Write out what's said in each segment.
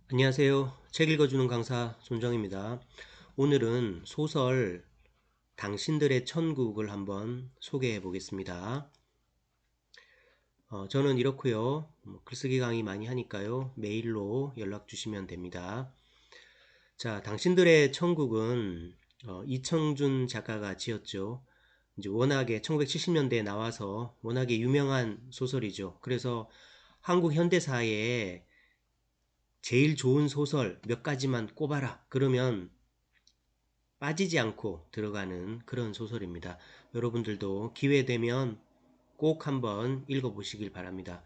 안녕하세요. 책 읽어주는 강사 손정입니다. 오늘은 소설 당신들의 천국을 한번 소개해 보겠습니다. 저는 이렇고요. 글쓰기 강의 많이 하니까요. 메일로 연락 주시면 됩니다. 자, 당신들의 천국은 이청준 작가가 지었죠. 이제 워낙에 1970년대에 나와서 워낙에 유명한 소설이죠. 그래서 한국 현대사에 제일 좋은 소설 몇 가지만 꼽아라. 그러면 빠지지 않고 들어가는 그런 소설입니다. 여러분들도 기회 되면 꼭 한번 읽어보시길 바랍니다.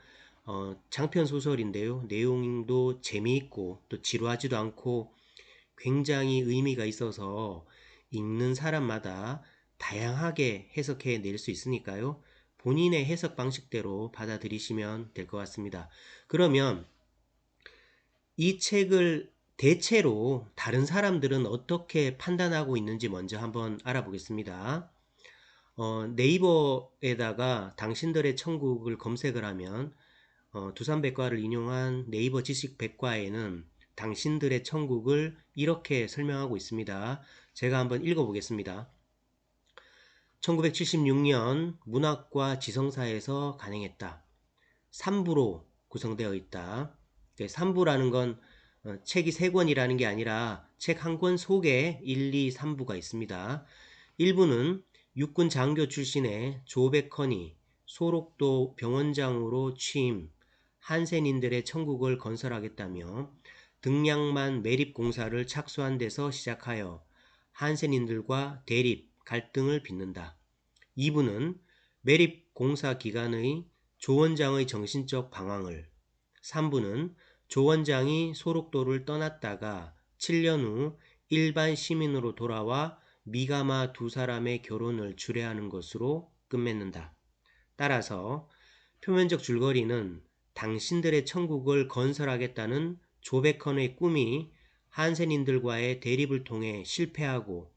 장편 소설인데요. 내용도 재미있고 또 지루하지도 않고 굉장히 의미가 있어서 읽는 사람마다 다양하게 해석해 낼 수 있으니까요. 본인의 해석 방식대로 받아들이시면 될 것 같습니다. 그러면 이 책을 대체로 다른 사람들은 어떻게 판단하고 있는지 먼저 한번 알아보겠습니다. 네이버에다가 당신들의 천국을 검색을 하면 두산백과를 인용한 네이버 지식백과에는 당신들의 천국을 이렇게 설명하고 있습니다. 제가 한번 읽어보겠습니다. 1976년 문학과 지성사에서 간행했다. 3부로 구성되어 있다. 3부라는 건 책이 3권이라는 게 아니라 책 한 권 속에 1, 2, 3부가 있습니다. 1부는 육군 장교 출신의 조백헌이 소록도 병원장으로 취임, 한센인들의 천국을 건설하겠다며 등량만 매립공사를 착수한 데서 시작하여 한센인들과 대립, 갈등을 빚는다. 2부는 매립공사 기간의 조 원장의 정신적 방황을, 3부는 조 원장이 소록도를 떠났다가 7년 후 일반 시민으로 돌아와 미가마 두 사람의 결혼을 주례하는 것으로 끝맺는다. 따라서 표면적 줄거리는 당신들의 천국을 건설하겠다는 조백헌의 꿈이 한센인들과의 대립을 통해 실패하고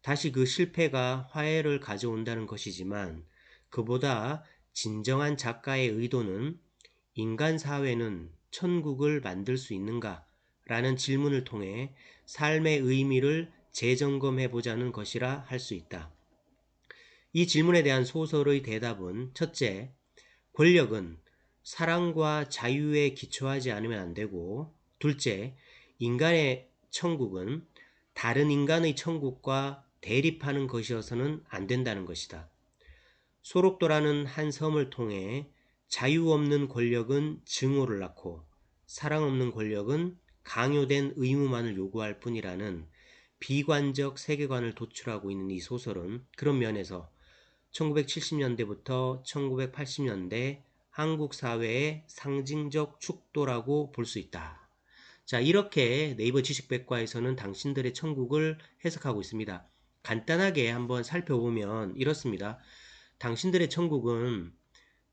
다시 그 실패가 화해를 가져온다는 것이지만, 그보다 진정한 작가의 의도는 인간 사회는 천국을 만들 수 있는가? 라는 질문을 통해 삶의 의미를 재점검해 보자는 것이라 할 수 있다. 이 질문에 대한 소설의 대답은 첫째, 권력은 사랑과 자유에 기초하지 않으면 안 되고, 둘째, 인간의 천국은 다른 인간의 천국과 대립하는 것이어서는 안 된다는 것이다. 소록도라는 한 섬을 통해 자유 없는 권력은 증오를 낳고 사랑 없는 권력은 강요된 의무만을 요구할 뿐이라는 비관적 세계관을 도출하고 있는 이 소설은 그런 면에서 1970년대부터 1980년대 한국 사회의 상징적 축도라고 볼 수 있다. 자, 이렇게 네이버 지식백과에서는 당신들의 천국을 해석하고 있습니다. 간단하게 한번 살펴보면 이렇습니다. 당신들의 천국은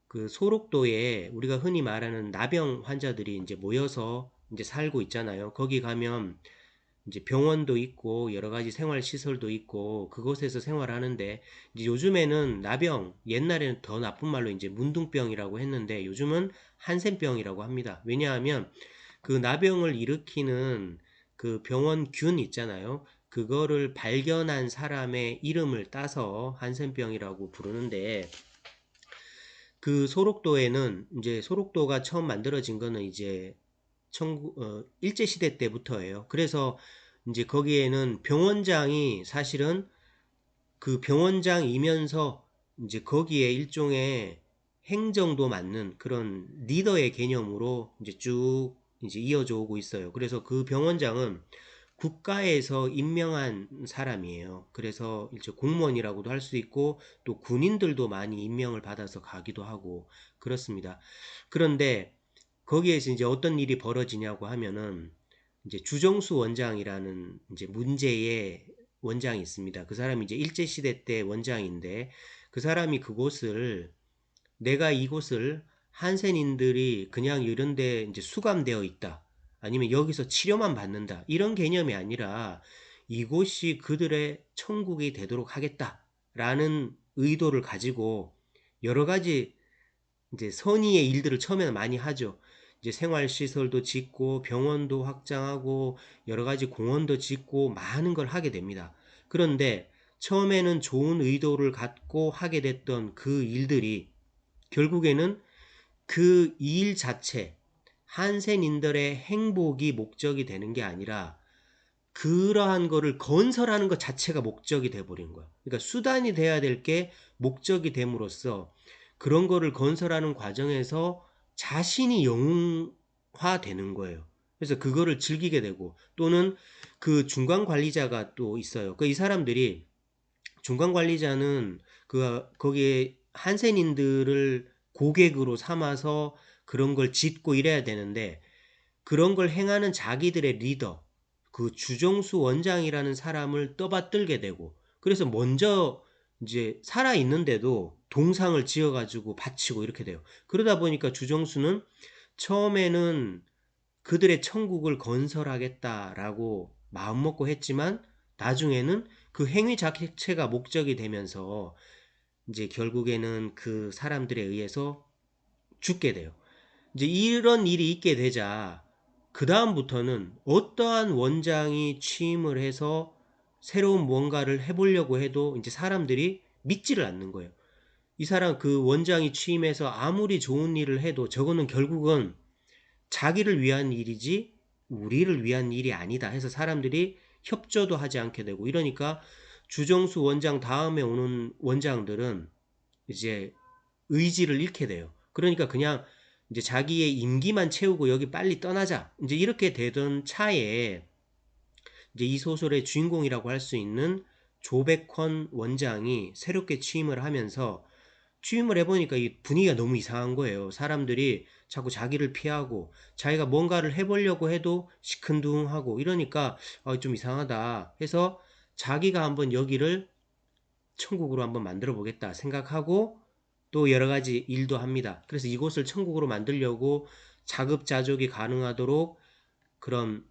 그 소록도에 우리가 흔히 말하는 나병 환자들이 이제 모여서 이제 살고 있잖아요. 거기 가면 이제 병원도 있고 여러 가지 생활 시설도 있고 그곳에서 생활하는데, 이제 요즘에는 나병, 옛날에는 더 나쁜 말로 이제 문둥병이라고 했는데 요즘은 한센병이라고 합니다. 왜냐하면 그 나병을 일으키는 그 병원균 있잖아요. 그거를 발견한 사람의 이름을 따서 한센병이라고 부르는데, 그 소록도에는 이제 소록도가 처음 만들어진 거는 이제 일제시대 때부터예요. 그래서 이제 거기에는 병원장이 사실은 그 병원장이면서 이제 거기에 일종의 행정도 맡는 그런 리더의 개념으로 이제 쭉 이제 이어져 오고 있어요. 그래서 그 병원장은 국가에서 임명한 사람이에요. 그래서 일종 공무원이라고도 할 수 있고 또 군인들도 많이 임명을 받아서 가기도 하고 그렇습니다. 그런데 거기에서 이제 어떤 일이 벌어지냐고 하면은 이제 주정수 원장이라는 이제 문제의 원장이 있습니다. 그 사람이 이제 일제시대 때 원장인데, 그 사람이 그곳을, 내가 이곳을 한센인들이 그냥 이런 데 이제 수감되어 있다, 아니면 여기서 치료만 받는다, 이런 개념이 아니라 이곳이 그들의 천국이 되도록 하겠다라는 의도를 가지고 여러 가지 이제 선의의 일들을 처음에는 많이 하죠. 이제 생활시설도 짓고 병원도 확장하고 여러 가지 공원도 짓고 많은 걸 하게 됩니다. 그런데 처음에는 좋은 의도를 갖고 하게 됐던 그 일들이 결국에는 그 일 자체, 한센인들의 행복이 목적이 되는 게 아니라 그러한 거를 건설하는 것 자체가 목적이 돼버린 거야. 그러니까 수단이 돼야 될 게 목적이 됨으로써 그런 거를 건설하는 과정에서 자신이 영웅화되는 거예요. 그래서 그거를 즐기게 되고 또는 그 중간 관리자가 또 있어요. 그 이 사람들이 중간 관리자는 그 거기에 한센인들을 고객으로 삼아서 그런 걸 짓고 이래야 되는데 그런 걸 행하는 자기들의 리더, 그 주정수 원장이라는 사람을 떠받들게 되고 그래서 먼저 이제 살아 있는데도 동상을 지어가지고 바치고 이렇게 돼요. 그러다 보니까 주정수는 처음에는 그들의 천국을 건설하겠다라고 마음먹고 했지만 나중에는 그 행위 자체가 목적이 되면서 이제 결국에는 그 사람들에 의해서 죽게 돼요. 이제 이런 일이 있게 되자 그 다음부터는 어떠한 원장이 취임을 해서 새로운 뭔가를 해보려고 해도 이제 사람들이 믿지를 않는 거예요. 이 사람 그 원장이 취임해서 아무리 좋은 일을 해도 저거는 결국은 자기를 위한 일이지 우리를 위한 일이 아니다 해서 사람들이 협조도 하지 않게 되고 이러니까 주정수 원장 다음에 오는 원장들은 이제 의지를 잃게 돼요. 그러니까 그냥 이제 자기의 임기만 채우고 여기 빨리 떠나자. 이제 이렇게 되던 차에 이제 이 소설의 주인공이라고 할 수 있는 조백헌 원장이 새롭게 취임을 하면서 취임을 해보니까 이 분위기가 너무 이상한 거예요. 사람들이 자꾸 자기를 피하고 자기가 뭔가를 해보려고 해도 시큰둥하고 이러니까 좀 이상하다 해서 자기가 한번 여기를 천국으로 한번 만들어 보겠다 생각하고 또 여러 가지 일도 합니다. 그래서 이곳을 천국으로 만들려고 자급자족이 가능하도록 그런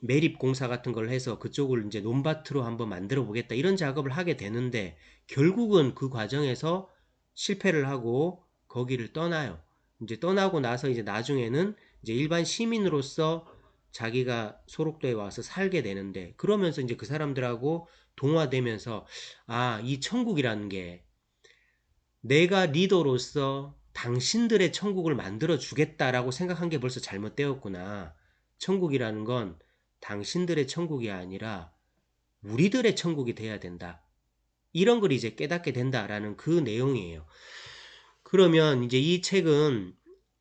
매립 공사 같은 걸 해서 그쪽을 이제 논밭으로 한번 만들어 보겠다 이런 작업을 하게 되는데 결국은 그 과정에서 실패를 하고 거기를 떠나요. 이제 떠나고 나서 이제 나중에는 이제 일반 시민으로서 자기가 소록도에 와서 살게 되는데 그러면서 이제 그 사람들하고 동화되면서 이 천국이라는 게 내가 리더로서 당신들의 천국을 만들어 주겠다라고 생각한 게 벌써 잘못되었구나. 천국이라는 건 당신들의 천국이 아니라 우리들의 천국이 돼야 된다. 이런 걸 이제 깨닫게 된다라는 그 내용이에요. 그러면 이제 이 책은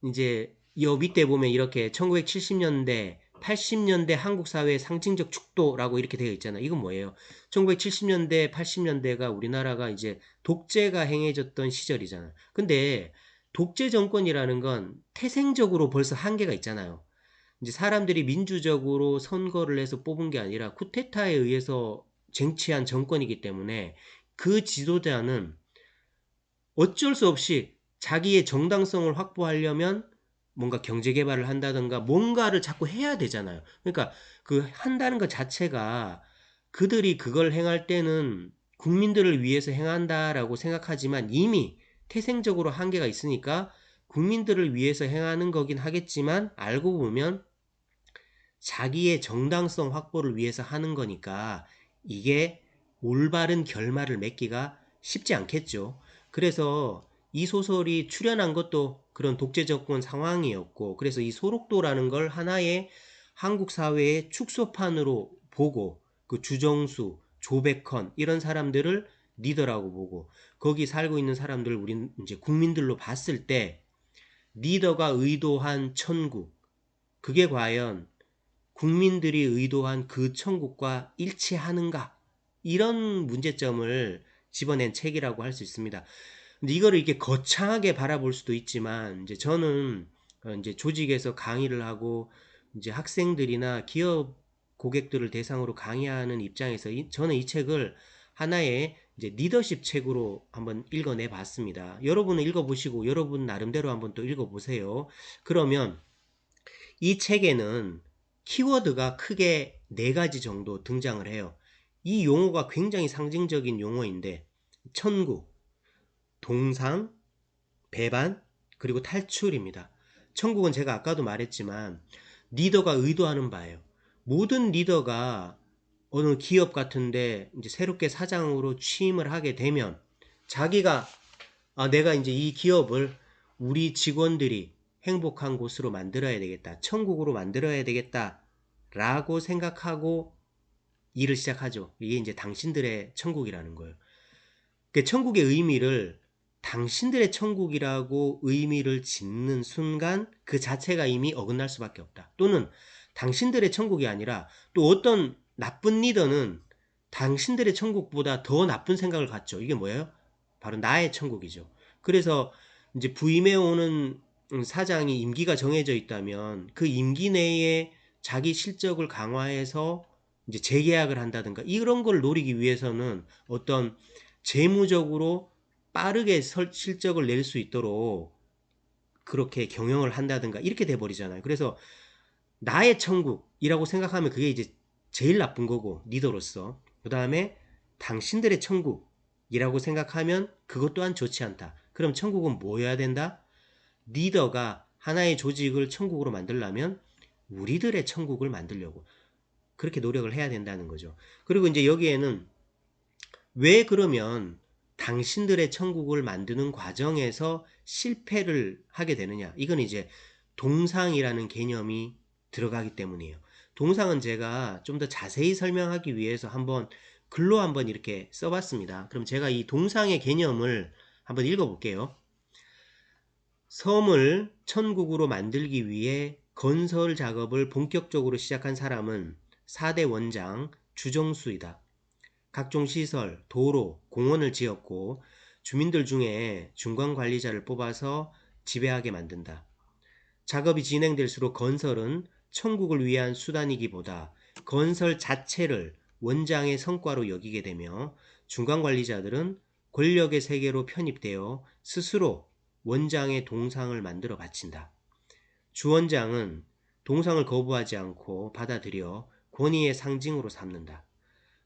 이제 여 밑에 보면 이렇게 1970년대, 80년대 한국 사회의 상징적 축도라고 이렇게 되어 있잖아요. 이건 뭐예요? 1970년대, 80년대가 우리나라가 이제 독재가 행해졌던 시절이잖아요. 근데 독재 정권이라는 건 태생적으로 벌써 한계가 있잖아요. 이제 사람들이 민주적으로 선거를 해서 뽑은 게 아니라 쿠데타에 의해서 쟁취한 정권이기 때문에 그 지도자는 어쩔 수 없이 자기의 정당성을 확보하려면 뭔가 경제 개발을 한다든가 뭔가를 자꾸 해야 되잖아요. 그러니까 그 한다는 것 자체가 그들이 그걸 행할 때는 국민들을 위해서 행한다라고 생각하지만 이미 태생적으로 한계가 있으니까 국민들을 위해서 행하는 거긴 하겠지만 알고 보면 자기의 정당성 확보를 위해서 하는 거니까 이게 올바른 결말을 맺기가 쉽지 않겠죠. 그래서 이 소설이 출연한 것도 그런 독재 정권 상황이었고 그래서 이 소록도라는 걸 하나의 한국 사회의 축소판으로 보고 그 주정수, 조백헌 이런 사람들을 리더라고 보고 거기 살고 있는 사람들을 우린 이제 국민들로 봤을 때 리더가 의도한 천국 그게 과연 국민들이 의도한 그 천국과 일치하는가? 이런 문제점을 집어낸 책이라고 할 수 있습니다. 근데 이거를 이렇게 거창하게 바라볼 수도 있지만, 이제 저는 이제 조직에서 강의를 하고, 이제 학생들이나 기업 고객들을 대상으로 강의하는 입장에서 저는 이 책을 하나의 이제 리더십 책으로 한번 읽어내 봤습니다. 여러분은 읽어보시고 여러분 나름대로 한번 또 읽어보세요. 그러면 이 책에는 키워드가 크게 4가지 정도 등장을 해요. 이 용어가 굉장히 상징적인 용어인데 천국, 동상, 배반, 그리고 탈출입니다. 천국은 제가 아까도 말했지만 리더가 의도하는 바예요. 모든 리더가 어느 기업 같은데 이제 새롭게 사장으로 취임을 하게 되면 자기가 내가 이제 이 기업을 우리 직원들이 행복한 곳으로 만들어야 되겠다. 천국으로 만들어야 되겠다. 라고 생각하고 일을 시작하죠. 이게 이제 당신들의 천국이라는 거예요. 그 천국의 의미를 당신들의 천국이라고 의미를 짓는 순간 그 자체가 이미 어긋날 수밖에 없다. 또는 당신들의 천국이 아니라 또 어떤 나쁜 리더는 당신들의 천국보다 더 나쁜 생각을 갖죠. 이게 뭐예요? 바로 나의 천국이죠. 그래서 이제 부임해 오는 사장이 임기가 정해져 있다면 그 임기 내에 자기 실적을 강화해서 이제 재계약을 한다든가 이런 걸 노리기 위해서는 어떤 재무적으로 빠르게 실적을 낼 수 있도록 그렇게 경영을 한다든가 이렇게 돼버리잖아요. 그래서 나의 천국이라고 생각하면 그게 이제 제일 나쁜 거고 리더로서. 그 다음에 당신들의 천국이라고 생각하면 그것 또한 좋지 않다. 그럼 천국은 뭐여야 된다? 리더가 하나의 조직을 천국으로 만들려면 우리들의 천국을 만들려고 그렇게 노력을 해야 된다는 거죠. 그리고 이제 여기에는 왜 그러면 당신들의 천국을 만드는 과정에서 실패를 하게 되느냐? 이건 이제 동상이라는 개념이 들어가기 때문이에요. 동상은 제가 좀 더 자세히 설명하기 위해서 글로 한번 이렇게 써봤습니다. 그럼 제가 이 동상의 개념을 한번 읽어볼게요. 섬을 천국으로 만들기 위해 건설 작업을 본격적으로 시작한 사람은 4대 원장 주정수이다. 각종 시설, 도로, 공원을 지었고 주민들 중에 중간관리자를 뽑아서 지배하게 만든다. 작업이 진행될수록 건설은 천국을 위한 수단이기보다 건설 자체를 원장의 성과로 여기게 되며 중간관리자들은 권력의 세계로 편입되어 스스로 원장의 동상을 만들어 바친다. 주원장은 동상을 거부하지 않고 받아들여 권위의 상징으로 삼는다.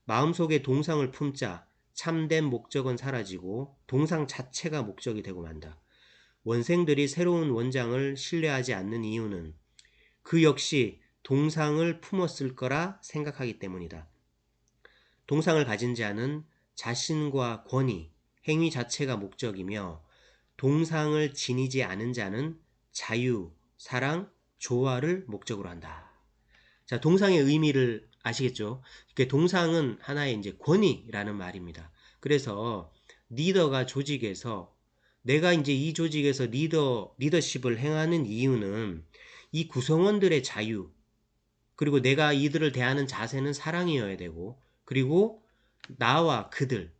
마음속에 동상을 품자 참된 목적은 사라지고 동상 자체가 목적이 되고 만다. 원생들이 새로운 원장을 신뢰하지 않는 이유는 그 역시 동상을 품었을 거라 생각하기 때문이다. 동상을 가진 자는 자신과 권위, 행위 자체가 목적이며 동상을 지니지 않은 자는 자유, 사랑, 조화를 목적으로 한다. 자, 동상의 의미를 아시겠죠? 동상은 하나의 이제 권위라는 말입니다. 그래서 리더가 조직에서 내가 이제 이 조직에서 리더십을 행하는 이유는 이 구성원들의 자유, 그리고 내가 이들을 대하는 자세는 사랑이어야 되고, 그리고 나와 그들,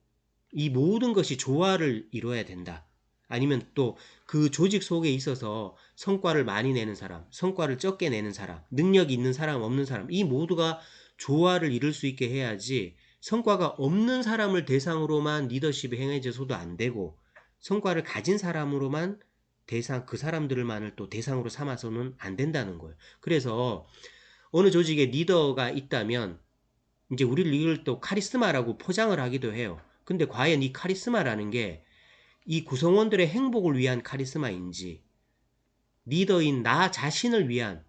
이 모든 것이 조화를 이루어야 된다. 아니면 또 그 조직 속에 있어서 성과를 많이 내는 사람, 성과를 적게 내는 사람, 능력이 있는 사람, 없는 사람, 이 모두가 조화를 이룰 수 있게 해야지 성과가 없는 사람을 대상으로만 리더십이 행해져서도 안 되고 성과를 가진 사람으로만 그 사람들만을 또 대상으로 삼아서는 안 된다는 거예요. 그래서 어느 조직에 리더가 있다면 이제 우리를 또 카리스마라고 포장을 하기도 해요. 근데 과연 이 카리스마라는 게 이 구성원들의 행복을 위한 카리스마인지 리더인 나 자신을 위한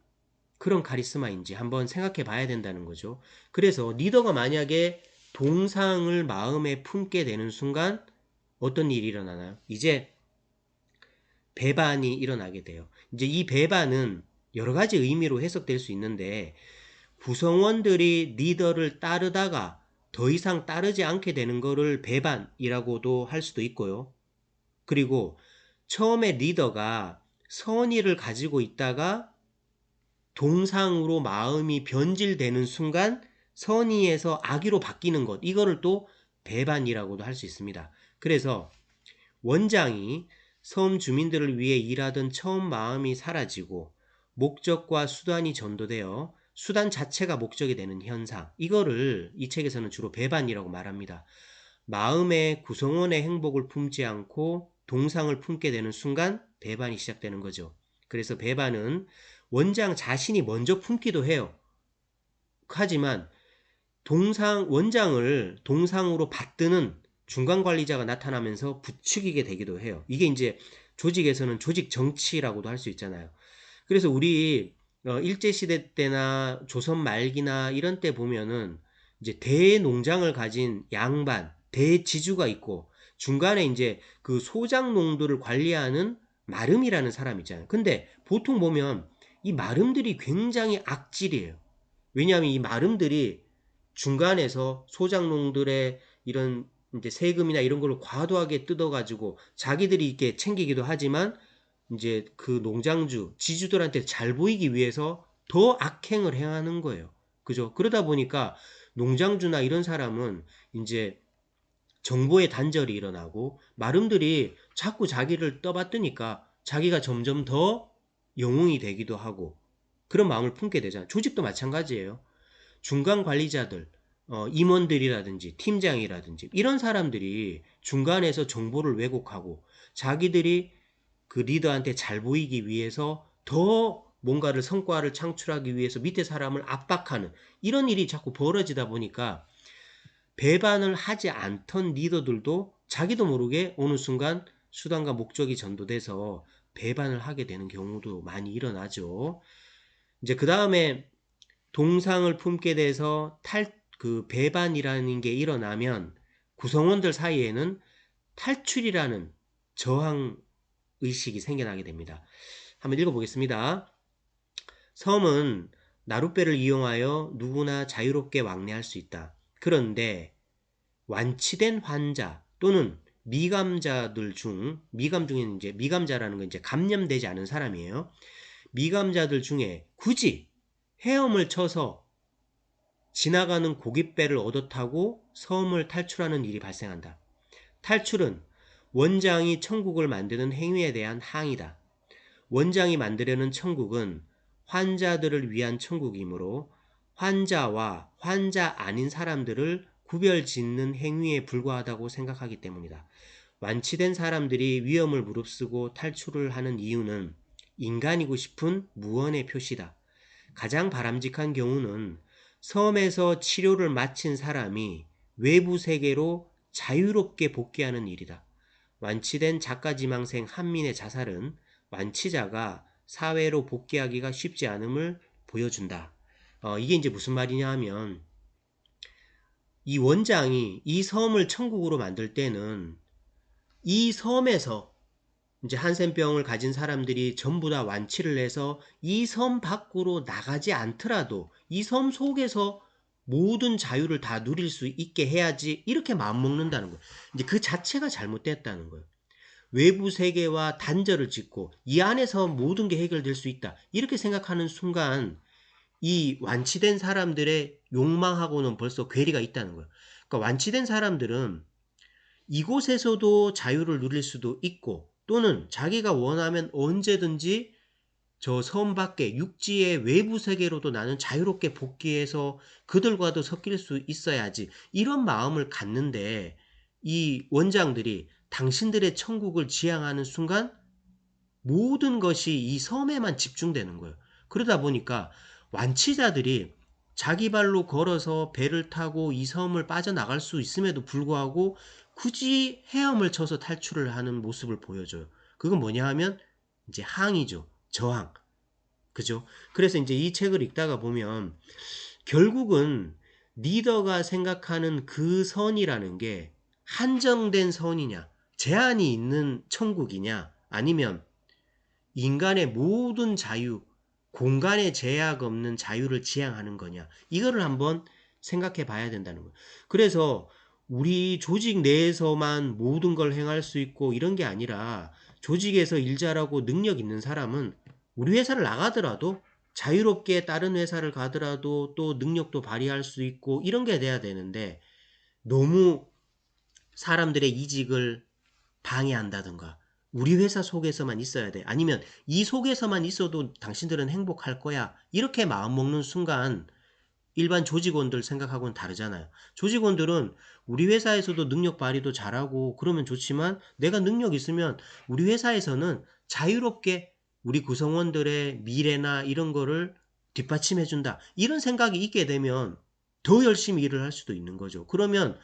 그런 카리스마인지 한번 생각해 봐야 된다는 거죠. 그래서 리더가 만약에 동상을 마음에 품게 되는 순간 어떤 일이 일어나나요? 이제 배반이 일어나게 돼요. 이제 이 배반은 여러 가지 의미로 해석될 수 있는데 구성원들이 리더를 따르다가 더 이상 따르지 않게 되는 거를 배반이라고도 할 수도 있고요. 그리고 처음에 리더가 선의를 가지고 있다가 동상으로 마음이 변질되는 순간 선의에서 악의로 바뀌는 것, 이거를 또 배반이라고도 할 수 있습니다. 그래서 원장이 섬 주민들을 위해 일하던 처음 마음이 사라지고 목적과 수단이 전도되어 수단 자체가 목적이 되는 현상, 이거를 이 책에서는 주로 배반이라고 말합니다. 마음의 구성원의 행복을 품지 않고 동상을 품게 되는 순간 배반이 시작되는 거죠. 그래서 배반은 원장 자신이 먼저 품기도 해요. 하지만 원장을 동상으로 받드는 중간관리자가 나타나면서 부추기게 되기도 해요. 이게 이제 조직에서는 조직 정치라고도 할 수 있잖아요. 그래서 우리 일제시대 때나 조선 말기나 이런 때 보면은 이제 대농장을 가진 양반, 대지주가 있고 중간에 이제 그 소작농들을 관리하는 마름이라는 사람 있잖아요. 근데 보통 보면 이 마름들이 굉장히 악질이에요. 왜냐하면 이 마름들이 중간에서 소작농들의 이런 이제 세금이나 이런 걸 과도하게 뜯어가지고 자기들이 이렇게 챙기기도 하지만 이제 그 농장주, 지주들한테 잘 보이기 위해서 더 악행을 행하는 거예요. 그죠? 그러다 보니까 농장주나 이런 사람은 이제 정보의 단절이 일어나고 마름들이 자꾸 자기를 떠받드니까 자기가 점점 더 영웅이 되기도 하고 그런 마음을 품게 되잖아요. 조직도 마찬가지예요. 중간 관리자들, 임원들이라든지 팀장이라든지 이런 사람들이 중간에서 정보를 왜곡하고 자기들이 그 리더한테 잘 보이기 위해서 더 뭔가를 성과를 창출하기 위해서 밑에 사람을 압박하는 이런 일이 자꾸 벌어지다 보니까 배반을 하지 않던 리더들도 자기도 모르게 어느 순간 수단과 목적이 전도돼서 배반을 하게 되는 경우도 많이 일어나죠. 이제 그 다음에 동상을 품게 돼서 그 배반이라는 게 일어나면 구성원들 사이에는 탈출이라는 저항 의식이 생겨나게 됩니다. 한번 읽어보겠습니다. 섬은 나룻배를 이용하여 누구나 자유롭게 왕래할 수 있다. 그런데 완치된 환자 또는 미감자들 중, 미감 중에는 이제 미감자라는 건 이제 감염되지 않은 사람이에요. 미감자들 중에 굳이 헤엄을 쳐서 지나가는 고깃배를 얻어 타고 섬을 탈출하는 일이 발생한다. 탈출은 원장이 천국을 만드는 행위에 대한 항의다. 원장이 만들려는 천국은 환자들을 위한 천국이므로 환자와 환자 아닌 사람들을 구별 짓는 행위에 불과하다고 생각하기 때문이다. 완치된 사람들이 위험을 무릅쓰고 탈출을 하는 이유는 인간이고 싶은 무언의 표시다. 가장 바람직한 경우는 섬에서 치료를 마친 사람이 외부 세계로 자유롭게 복귀하는 일이다. 완치된 작가지망생 한민의 자살은 완치자가 사회로 복귀하기가 쉽지 않음을 보여준다. 이게 이제 무슨 말이냐 하면 이 원장이 이 섬을 천국으로 만들 때는 이 섬에서 이제 한센병을 가진 사람들이 전부 다 완치를 해서 이 섬 밖으로 나가지 않더라도 이 섬 속에서 모든 자유를 다 누릴 수 있게 해야지 이렇게 마음먹는다는 거예요. 이제 그 자체가 잘못됐다는 거예요. 외부 세계와 단절을 짓고 이 안에서 모든 게 해결될 수 있다. 이렇게 생각하는 순간 이 완치된 사람들의 욕망하고는 벌써 괴리가 있다는 거예요. 그러니까 완치된 사람들은 이곳에서도 자유를 누릴 수도 있고 또는 자기가 원하면 언제든지 저 섬 밖에 육지의 외부 세계로도 나는 자유롭게 복귀해서 그들과도 섞일 수 있어야지 이런 마음을 갖는데 이 원장들이 당신들의 천국을 지향하는 순간 모든 것이 이 섬에만 집중되는 거예요. 그러다 보니까 완치자들이 자기 발로 걸어서 배를 타고 이 섬을 빠져나갈 수 있음에도 불구하고 굳이 헤엄을 쳐서 탈출을 하는 모습을 보여줘요. 그건 뭐냐 하면 이제 항의죠. 저항. 그죠? 그래서 이제 이 책을 읽다가 보면 결국은 리더가 생각하는 그 선이라는 게 한정된 선이냐, 제한이 있는 천국이냐, 아니면 인간의 모든 자유, 공간의 제약 없는 자유를 지향하는 거냐. 이거를 한번 생각해 봐야 된다는 거예요. 그래서 우리 조직 내에서만 모든 걸 행할 수 있고 이런 게 아니라 조직에서 일 잘하고 능력 있는 사람은 우리 회사를 나가더라도 자유롭게 다른 회사를 가더라도 또 능력도 발휘할 수 있고 이런 게 돼야 되는데 너무 사람들의 이직을 방해한다든가 우리 회사 속에서만 있어야 돼. 아니면 이 속에서만 있어도 당신들은 행복할 거야. 이렇게 마음먹는 순간 일반 조직원들 생각하고는 다르잖아요. 조직원들은 우리 회사에서도 능력 발휘도 잘하고 그러면 좋지만 내가 능력 있으면 우리 회사에서는 자유롭게 우리 구성원들의 미래나 이런 거를 뒷받침해준다. 이런 생각이 있게 되면 더 열심히 일을 할 수도 있는 거죠. 그러면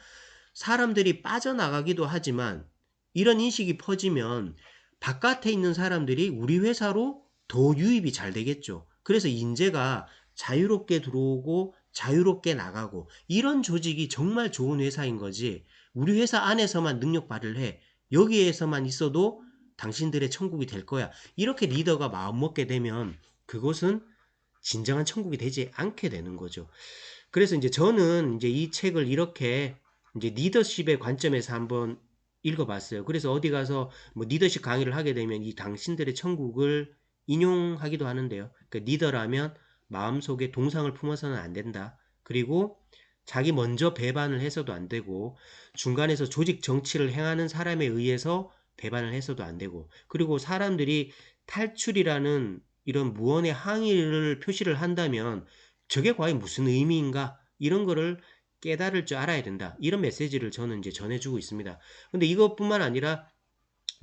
사람들이 빠져나가기도 하지만 이런 인식이 퍼지면 바깥에 있는 사람들이 우리 회사로 더 유입이 잘 되겠죠. 그래서 인재가 자유롭게 들어오고 자유롭게 나가고 이런 조직이 정말 좋은 회사인 거지. 우리 회사 안에서만 능력 발휘를 해. 여기에서만 있어도 당신들의 천국이 될 거야. 이렇게 리더가 마음먹게 되면 그것은 진정한 천국이 되지 않게 되는 거죠. 그래서 이제 저는 이제 이 책을 이렇게 이제 리더십의 관점에서 한번 읽어봤어요. 그래서 어디 가서 뭐 리더십 강의를 하게 되면 이 당신들의 천국을 인용하기도 하는데요. 그러니까 리더라면 마음속에 동상을 품어서는 안 된다. 그리고 자기 먼저 배반을 해서도 안 되고 중간에서 조직 정치를 행하는 사람에 의해서 배반을 해서도 안 되고 그리고 사람들이 탈출이라는 이런 무언의 항의를 표시를 한다면 저게 과연 무슨 의미인가? 이런 거를 깨달을 줄 알아야 된다. 이런 메시지를 저는 이제 전해주고 있습니다. 근데 이것뿐만 아니라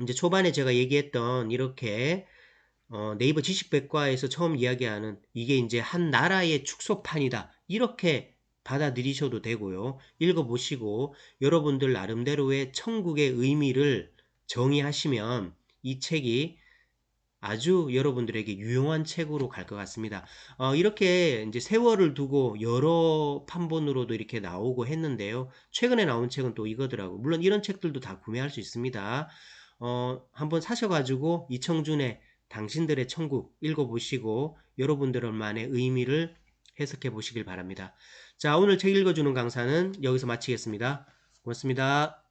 이제 초반에 제가 얘기했던 이렇게 네이버 지식백과에서 처음 이야기하는 이게 이제 한 나라의 축소판이다. 이렇게 받아들이셔도 되고요. 읽어보시고 여러분들 나름대로의 천국의 의미를 정의하시면 이 책이 아주 여러분들에게 유용한 책으로 갈 것 같습니다. 이렇게 이제 세월을 두고 여러 판본으로도 이렇게 나오고 했는데요. 최근에 나온 책은 또 이거더라고. 물론 이런 책들도 다 구매할 수 있습니다. 한번 사셔가지고 이청준의 당신들의 천국 읽어보시고 여러분들만의 의미를 해석해 보시길 바랍니다. 자, 오늘 책 읽어주는 강사는 여기서 마치겠습니다. 고맙습니다.